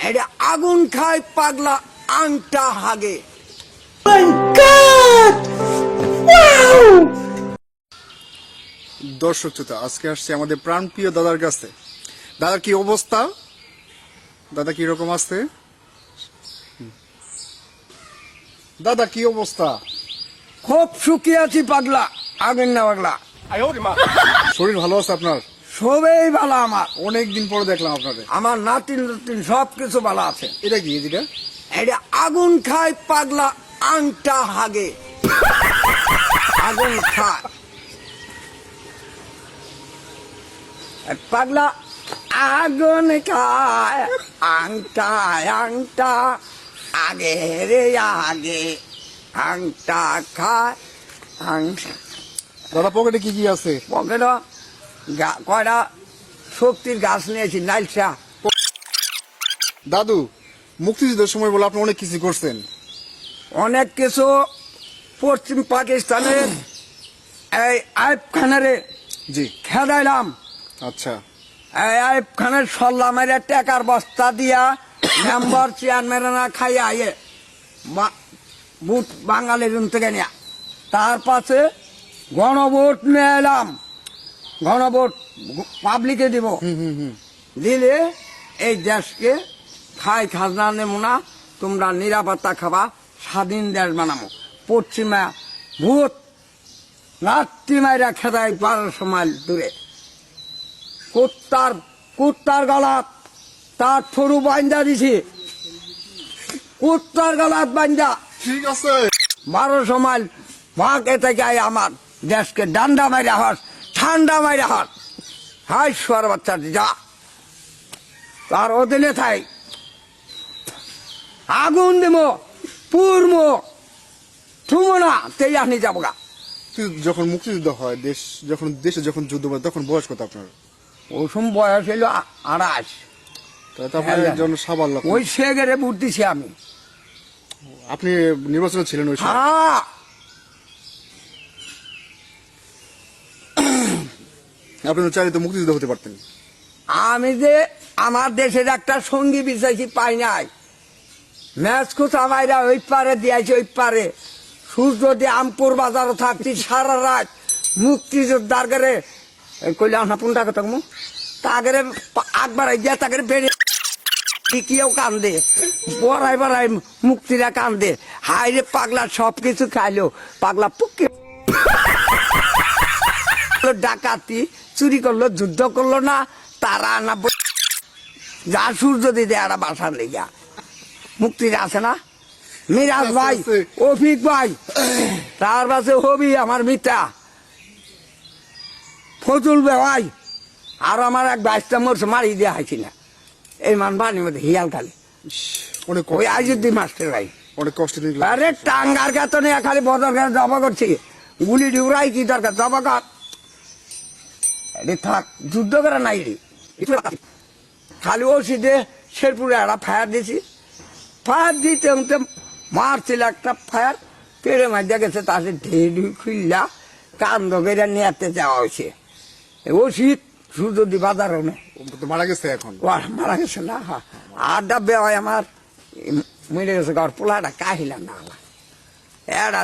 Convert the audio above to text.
এটা আগুন খায় পাগলা আংটা হাগে। দর্শক শ্রোতা, আজকে আসছে আমাদের প্রাণপ্রিয় দাদার কাছে। দাদার কি অবস্থা? দাদা কি রকম আছে? দাদা কি অবস্থা? খুব সুখী আছি পাগলা, আগুন না পাগলা। শরীর ভালো আছে আপনার? সবেই ভালো আমার। অনেকদিন পরে দেখলাম আপনাদের। আমার নাতিন নাতিন সবকিছু ভালো আছে। এটা কি যেটা? এটা আগুন খায় পাগলা আংটা হাগে। আগুন খায় পাগলা আগুন খায় আংটা আংটা আগে রে আগে আংটা খায় আংটা। দাদা পকেটে কি কি আছে? পকেট কয়টা শক্তির গাছ নিয়েছি নাইলসা। দাদু, মুক্তিযুদ্ধের সময় বলে আপনি অনেক কিছু করছেন। অনেক কিছু পশ্চিম পাকিস্তানের এই আইব খানারে জি। খেদাইলাম। আচ্ছা। এই আইব খানের সল্লা মেরে টাকার বস্তা দিয়া মেম্বার চেয়ারম্যানেরা খাইয়া আইয়ে বুট বাঙালির রুম থেকে নিয়া তার পাশে গণভোট নিয়ে এলাম। গণভোট পাবলিকে দিব, দিলে এই দেশকে খাই খাজনা নেব না, তোমরা নিরাপত্তা খাবা, স্বাধীন দেশ বানাবো। পশ্চিমা ভূত রাত্রি মাইরা খেদাই 1200 মাইল দূরে। কুত্তার গলাত তার থরু বান্ধা দিছি, কুত্তার গলাত বান্ধা। ঠিক আছে। 1200 মাইল ভাগ এতে গায়ে আমার দেশকে ডান্ডা মাইরা হস, ঠান্ডা মাইরা হস। হাই সোয়ার বাচ্চা যা তার অধীনে থাই আগুন দিব পুরম থুমো না তেই আপনি যাবো গা। যখন মুক্তিযুদ্ধ হয়, দেশে যখন যুদ্ধ হয়, তখন বয়স কত আপনার? ওসম বয়স হইল 28। তাহলে তো আপনার একজন সাবাল্লা। ওই সেগেরে ভোট দিছি আমি। আপনি নির্বাচনে ছিলেন ওই সময়? হ্যাঁ, আপনি তো চাইলে তো মুক্তিযুদ্ধ হতে পারতেন। আমি যে আমার দেশের একটা সঙ্গী বিচাইছি পাই নাই। ম্যাচ কোথা মাইরা ওই পারে দিয়েছি, ওই পারে সূর্য দিয়ে আমপুর বাজারও থাকছি সারা রাত মুক্তিযোদ্ধার করে কইলে না পুনটা কথা মু তাগরে আকবার গিয়া তাগরে বেড়ে কেউ কান্দে, বড়াই বড়াই মুক্তিরা কান্দে। হাই রে পাগলা সবকিছু খাইলো, পাগলা পুকি ডাকাতি চুরি করলো, যুদ্ধ করলো না, তারা না যা সূর্য দিদি একটা বাসার লেগা মুক্তির আছে না। মিরাজ ভাই, অফিক ভাই, তার পাশে হবি আমার মিতা ফজল ভাই, আর আমার এক 22টা মোর্চ মারি দেওয়া হয়েছি না এই মান বানির মধ্যে হিয়াল খালি। অনেক ওই আইজুদ্দিন মাস্টার ভাই অনেক কষ্ট দিন। আরে টাঙ্গার গাছ নিয়ে খালি বদর গাছ জবা করছি, গুলি ডিউরাই কি দরকার জবা কর থাক, যুদ্ধ করা নাই রে। খালি ও সিধে শেরপুরে একটা ফায়ার দিছি, ফায়ার দিতে মারছিল একটা ফায়ার পেড়ে মাঝে গেছে, তাতে ঢেড়ি খুললা কান্দ বেড়ে নিয়ে যাওয়া হয়েছে। ও শীত সূর্য দি বাজারও নেই, মারা গেছে এখন। মারা গেছে না। আড্ডা বেওয়ায় আমার মরে গেছে, ঘর পোলাটা কাহিলাম না আমার এরা